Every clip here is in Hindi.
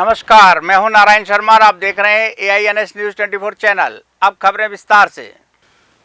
नमस्कार, मैं हूं नारायण शर्मा और आप देख रहे हैं AINS न्यूज 24 चैनल। अब खबरें विस्तार से।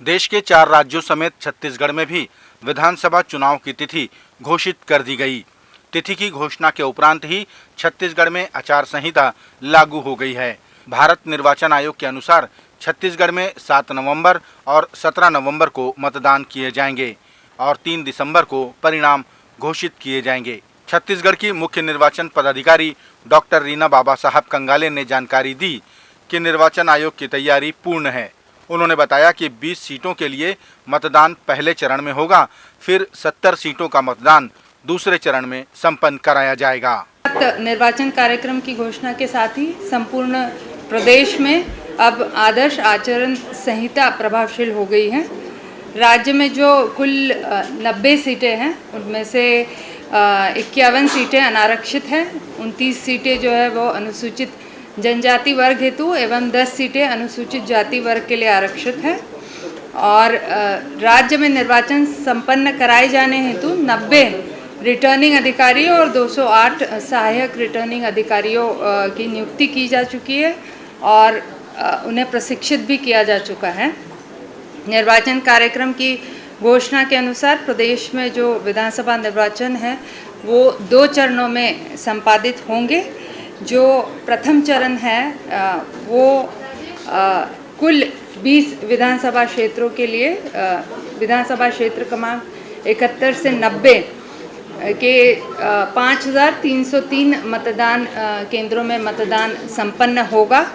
देश के 4 राज्यों समेत छत्तीसगढ़ में भी विधानसभा चुनाव की तिथि घोषित कर दी गई। तिथि की घोषणा के उपरांत ही छत्तीसगढ़ में आचार संहिता लागू हो गई है। भारत निर्वाचन आयोग के अनुसार छत्तीसगढ़ में 7 नवंबर और 17 नवंबर को मतदान किए जाएंगे और 3 दिसंबर को परिणाम घोषित किए जाएंगे। छत्तीसगढ़ की मुख्य निर्वाचन पदाधिकारी डॉक्टर रीना बाबा साहब कंगाले ने जानकारी दी कि निर्वाचन आयोग की तैयारी पूर्ण है। उन्होंने बताया कि 20 सीटों के लिए मतदान पहले चरण में होगा, फिर 70 सीटों का मतदान दूसरे चरण में संपन्न कराया जाएगा। निर्वाचन कार्यक्रम की घोषणा के साथ ही संपूर्ण प्रदेश में अब आदर्श आचरण संहिता प्रभावशील हो गई है। राज्य में जो कुल 90 सीटें हैं, उनमें से 51 सीटें अनारक्षित हैं, 29 सीटें जो है वो अनुसूचित जनजाति वर्ग हेतु एवं 10 सीटें अनुसूचित जाति वर्ग के लिए आरक्षित हैं। और राज्य में निर्वाचन संपन्न कराए जाने हेतु 90 रिटर्निंग अधिकारियों और 208 सहायक रिटर्निंग अधिकारियों की नियुक्ति की जा चुकी है और उन्हें प्रशिक्षित भी किया जा चुका है। निर्वाचन कार्यक्रम की घोषणा के अनुसार प्रदेश में जो विधानसभा निर्वाचन है वो 2 चरणों में संपादित होंगे। जो प्रथम चरण है वो कुल 20 विधानसभा क्षेत्रों के लिए विधानसभा क्षेत्र क्रमांक 71 से 90 के 5303 मतदान केंद्रों में मतदान संपन्न होगा।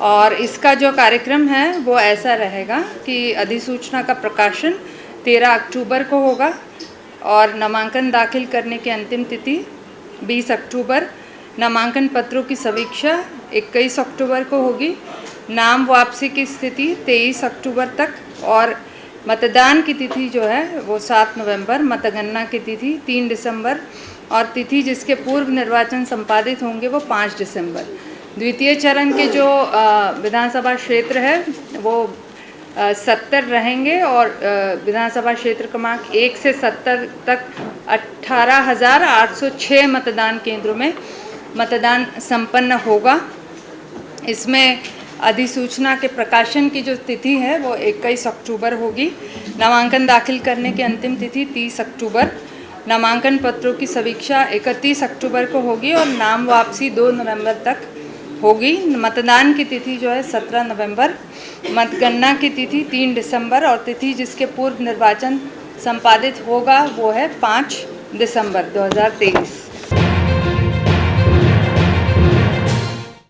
और इसका जो कार्यक्रम है वो ऐसा रहेगा कि अधिसूचना का प्रकाशन 13 अक्टूबर को होगा और नामांकन दाखिल करने की अंतिम तिथि 20 अक्टूबर, नामांकन पत्रों की समीक्षा 21 अक्टूबर को होगी, नाम वापसी की स्थिति 23 अक्टूबर तक और मतदान की तिथि जो है वो 7 नवंबर, मतगणना की तिथि 3 दिसंबर और तिथि जिसके पूर्व निर्वाचन संपादित होंगे वो 5 दिसंबर। द्वितीय चरण के जो विधानसभा क्षेत्र है वो 70 रहेंगे और विधानसभा क्षेत्र क्रमांक 1 से 70 तक 18,806 मतदान केंद्रों में मतदान संपन्न होगा। इसमें अधिसूचना के प्रकाशन की जो तिथि है वो 21 अक्टूबर होगी, नामांकन दाखिल करने की अंतिम तिथि 30 अक्टूबर, नामांकन पत्रों की समीक्षा 31 अक्टूबर को होगी और नाम वापसी 2 नवंबर तक होगी। मतदान की तिथि जो है 17 नवंबर, मतगणना की तिथि 3 दिसंबर और तिथि जिसके पूर्व निर्वाचन संपादित होगा वो है 5 दिसंबर 2023।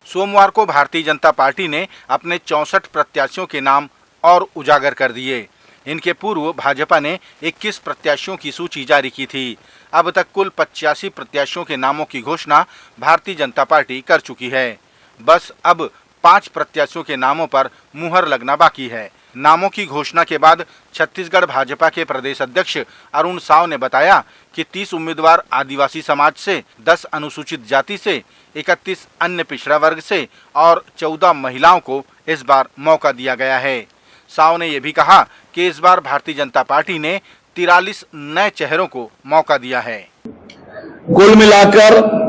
सोमवार को भारतीय जनता पार्टी ने अपने 64 प्रत्याशियों के नाम और उजागर कर दिए। इनके पूर्व भाजपा ने 21 प्रत्याशियों की सूची जारी की थी। अब तक कुल 85 प्रत्याशियों के नामों की घोषणा भारतीय जनता पार्टी कर चुकी है। बस अब 5 प्रत्याशियों के नामों पर मुहर लगना बाकी है। नामों की घोषणा के बाद छत्तीसगढ़ भाजपा के प्रदेश अध्यक्ष अरुण साव ने बताया कि 30 उम्मीदवार आदिवासी समाज से, 10 अनुसूचित जाति से, 31 अन्य पिछड़ा वर्ग से और 14 महिलाओं को इस बार मौका दिया गया है। साव ने यह भी कहा कि इस बार भारतीय जनता पार्टी ने 43 नए चेहरों को मौका दिया है। कुल मिलाकर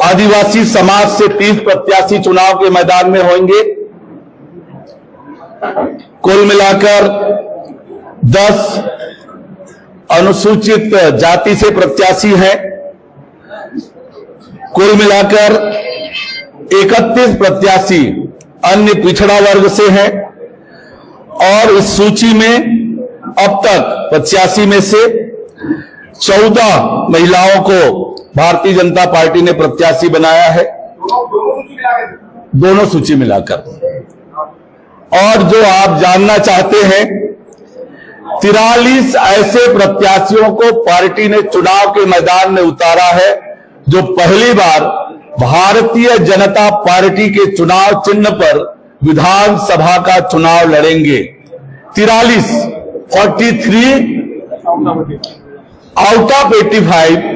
आदिवासी समाज से 30 प्रत्याशी चुनाव के मैदान में होंगे। कुल मिलाकर 10 अनुसूचित जाति से प्रत्याशी हैं। कुल मिलाकर 31 प्रत्याशी अन्य पिछड़ा वर्ग से हैं और इस सूची में अब तक 85 में से 14 महिलाओं को भारतीय जनता पार्टी ने प्रत्याशी बनाया है, दोनों सूची मिलाकर। और जो आप जानना चाहते हैं, 43 ऐसे प्रत्याशियों को पार्टी ने चुनाव के मैदान में उतारा है जो पहली बार भारतीय जनता पार्टी के चुनाव चिन्ह पर विधानसभा का चुनाव लड़ेंगे। 43 आउट ऑफ 85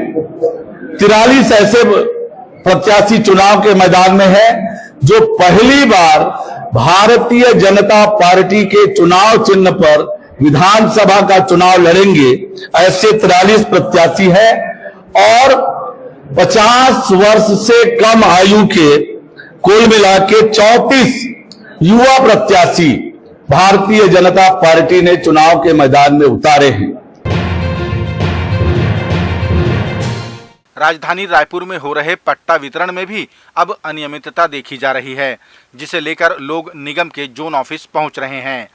43 ऐसे प्रत्याशी चुनाव के मैदान में है जो पहली बार भारतीय जनता पार्टी के चुनाव चिन्ह पर विधानसभा का चुनाव लड़ेंगे। ऐसे 43 प्रत्याशी हैं और 50 वर्ष से कम आयु के कुल मिला के 34 युवा प्रत्याशी भारतीय जनता पार्टी ने चुनाव के मैदान में उतारे हैं। राजधानी रायपुर में हो रहे पट्टा वितरण में भी अब अनियमितता देखी जा रही है, जिसे लेकर लोग निगम के जोन ऑफिस पहुंच रहे हैं।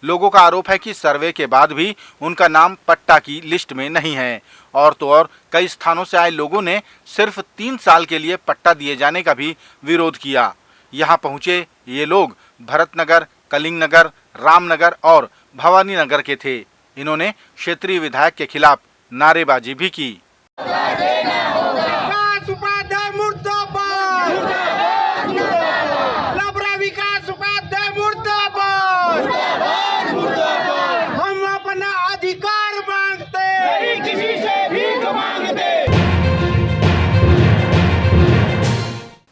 लोगों का आरोप है कि सर्वे के बाद भी उनका नाम पट्टा की लिस्ट में नहीं है और तो और कई स्थानों से आए लोगों ने सिर्फ 3 साल के लिए पट्टा दिए जाने का भी विरोध किया। यहां पहुंचे ये लोग भरतनगर, कलिंग नगर, रामनगर और भवानी नगर के थे। इन्होंने क्षेत्रीय विधायक के खिलाफ नारेबाजी भी की। हम अपना अधिकार मांगते, किसी से भीख मांगते।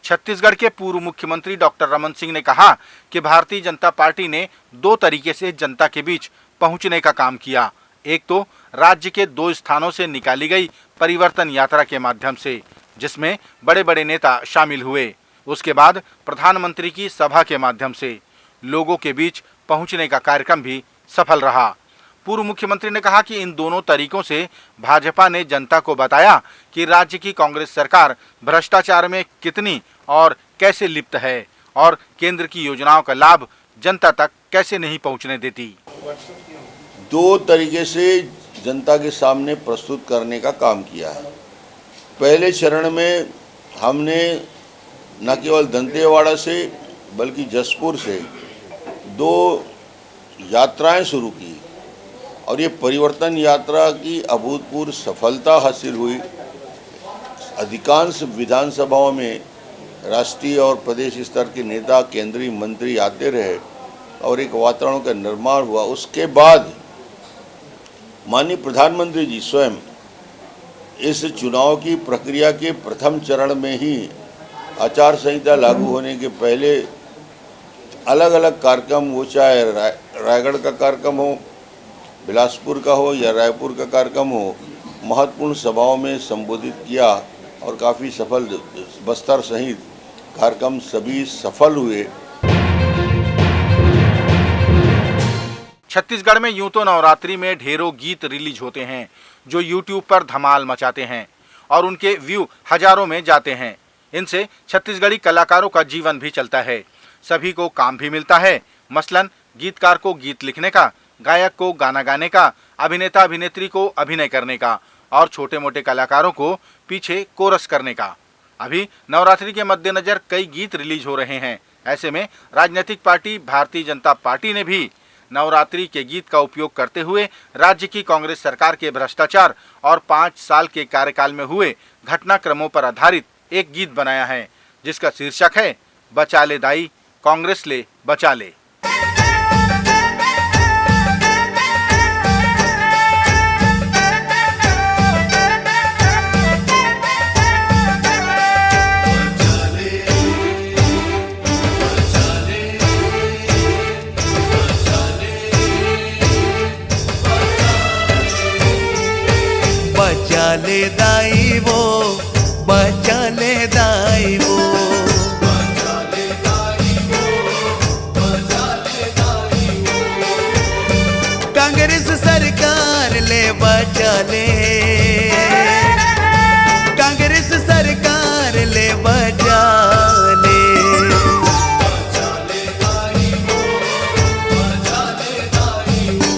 छत्तीसगढ़ के पूर्व मुख्यमंत्री डॉक्टर रमन सिंह ने कहा कि भारतीय जनता पार्टी ने 2 तरीके से जनता के बीच पहुंचने का काम किया। एक तो राज्य के 2 स्थानों से निकाली गई परिवर्तन यात्रा के माध्यम से, जिसमें बड़े बड़े नेता शामिल हुए। उसके बाद प्रधानमंत्री की सभा के माध्यम से लोगों के बीच पहुंचने का कार्यक्रम भी सफल रहा। पूर्व मुख्यमंत्री ने कहा कि इन दोनों तरीकों से भाजपा ने जनता को बताया कि राज्य की कांग्रेस सरकार भ्रष्टाचार में कितनी और कैसे लिप्त है और केंद्र की योजनाओं का लाभ जनता तक कैसे नहीं पहुंचने देती। 2 तरीके से जनता के सामने प्रस्तुत करने का काम किया है। पहले चरण में हमने न केवल दंतेवाड़ा से बल्कि जसपुर से 2 यात्राएं शुरू की और ये परिवर्तन यात्रा की अभूतपूर्व सफलता हासिल हुई। अधिकांश विधानसभाओं में राष्ट्रीय और प्रदेश स्तर के नेता, केंद्रीय मंत्री आते रहे और एक वातावरण का निर्माण हुआ। उसके बाद माननीय प्रधानमंत्री जी स्वयं इस चुनाव की प्रक्रिया के प्रथम चरण में ही आचार संहिता लागू होने के पहले अलग अलग कार्यक्रम, वो चाहे रायगढ़ का कार्यक्रम हो, बिलासपुर का हो या रायपुर का कार्यक्रम हो, महत्वपूर्ण सभाओं में संबोधित किया और काफ़ी सफल, बस्तर सहित कार्यक्रम सभी सफल हुए। छत्तीसगढ़ में यूं तो नवरात्रि में ढेरों गीत रिलीज होते हैं जो यूट्यूब पर धमाल मचाते हैं और उनके व्यू हजारों में जाते हैं। इनसे छत्तीसगढ़ी कलाकारों का जीवन भी चलता है, सभी को काम भी मिलता है। मसलन गीतकार को गीत लिखने का, गायक को गाना गाने का, अभिनेता अभिनेत्री को अभिनय करने का और छोटे मोटे कलाकारों को पीछे कोरस करने का। अभी नवरात्रि के मद्देनजर कई गीत रिलीज हो रहे हैं। ऐसे में राजनीतिक पार्टी भारतीय जनता पार्टी ने भी नवरात्रि के गीत का उपयोग करते हुए राज्य की कांग्रेस सरकार के भ्रष्टाचार और 5 साल के कार्यकाल में हुए घटनाक्रमों पर आधारित एक गीत बनाया है, जिसका शीर्षक है बचा ले दाई, कांग्रेस ले बचा ले। बचा ले दाई वो, बचा ले दाई वो, बचा ले दाई वो, बचा ले दाई वो। कांग्रेस सरकार ले बचा ले, कांग्रेस सरकार ले बचा ले, बचा ले दाई वो, बचा ले दाई वो,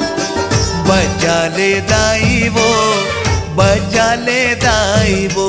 बचा ले दाई वो, बचा ले दाई वो।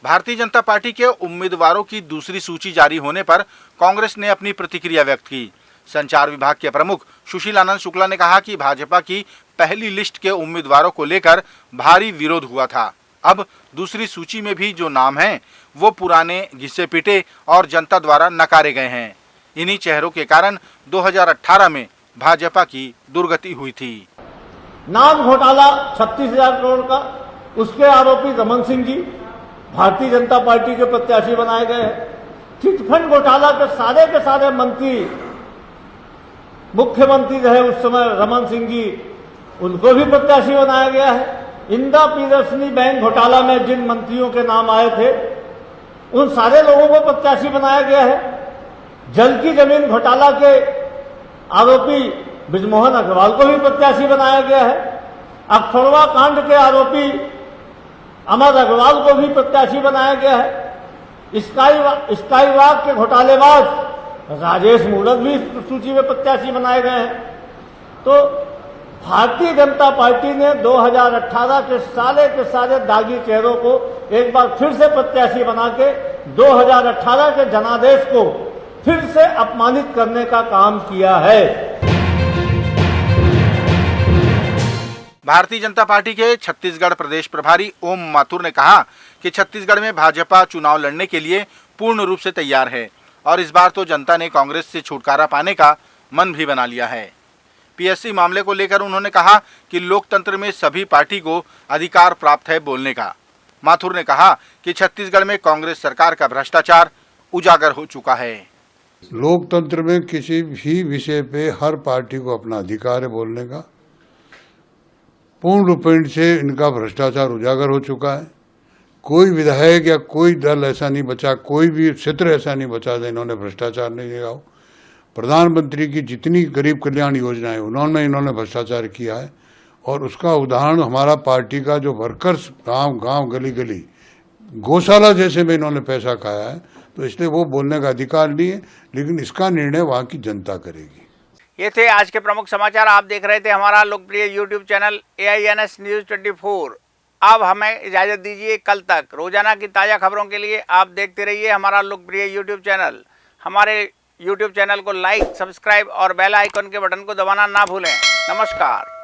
भारतीय जनता पार्टी के उम्मीदवारों की दूसरी सूची जारी होने पर कांग्रेस ने अपनी प्रतिक्रिया व्यक्त की। संचार विभाग के प्रमुख सुशील आनंद शुक्ला ने कहा कि भाजपा की पहली लिस्ट के उम्मीदवारों को लेकर भारी विरोध हुआ था। अब दूसरी सूची में भी जो नाम हैं वो पुराने, घिसे पिटे और जनता द्वारा नकारे गए हैं। इन्हीं चेहरों के कारण 2018 में भाजपा की दुर्गति हुई थी। नाम घोटाला 36,000 करोड़ का, उसके आरोपी रमन सिंह जी भारतीय जनता पार्टी के प्रत्याशी बनाए गए हैं। चिटफंड घोटाला के सारे मंत्री, मुख्यमंत्री रहे उस समय रमन सिंह जी, उनको भी प्रत्याशी बनाया गया है। इंदिरा प्रियदर्शनी बैंक घोटाला में जिन मंत्रियों के नाम आए थे उन सारे लोगों को प्रत्याशी बनाया गया है। जल की जमीन घोटाला के आरोपी बृजमोहन अग्रवाल को भी प्रत्याशी बनाया गया है। अखफरवा कांड के आरोपी अमर अग्रवाल को भी प्रत्याशी बनाया गया है। स्काई वॉक के घोटालेबाज राजेश मूलक भी इस सूची में प्रत्याशी बनाए गए हैं। तो भारतीय जनता पार्टी ने 2018 के सारे दागी चेहरों को एक बार फिर से प्रत्याशी बना के 2018 के जनादेश को फिर से अपमानित करने का काम किया है। भारतीय जनता पार्टी के छत्तीसगढ़ प्रदेश प्रभारी ओम माथुर ने कहा कि छत्तीसगढ़ में भाजपा चुनाव लड़ने के लिए पूर्ण रूप से तैयार है और इस बार तो जनता ने कांग्रेस से छुटकारा पाने का मन भी बना लिया है। पीएससी मामले को लेकर उन्होंने कहा कि लोकतंत्र में सभी पार्टी को अधिकार प्राप्त है बोलने का। माथुर ने कहा कि छत्तीसगढ़ में कांग्रेस सरकार का भ्रष्टाचार उजागर हो चुका है। लोकतंत्र में किसी भी विषय पे हर पार्टी को अपना अधिकार है बोलने का। पूर्ण रूपेण से इनका भ्रष्टाचार उजागर हो चुका है। कोई विधायक या कोई दल ऐसा नहीं बचा, कोई भी क्षेत्र ऐसा नहीं बचा जो इन्होंने भ्रष्टाचार नहीं किया हो। प्रधानमंत्री की जितनी गरीब कल्याण योजनाएं इन्होंने भ्रष्टाचार किया है और उसका उदाहरण हमारा पार्टी का जो वर्कर्स गांव गांव गली गली गौशाला जैसे में इन्होंने पैसा खाया है। तो इसलिए वो बोलने का अधिकार नहीं है, लेकिन इसका निर्णय वहाँ की जनता करेगी। ये थे आज के प्रमुख समाचार। आप देख रहे थे हमारा लोकप्रिय यूट्यूब चैनल AINS न्यूज़ 24। अब हमें इजाज़त दीजिए। कल तक रोजाना की ताज़ा खबरों के लिए आप देखते रहिए हमारा लोकप्रिय यूट्यूब चैनल। हमारे यूट्यूब चैनल को लाइक, सब्सक्राइब और बेल आइकन के बटन को दबाना ना भूलें। नमस्कार।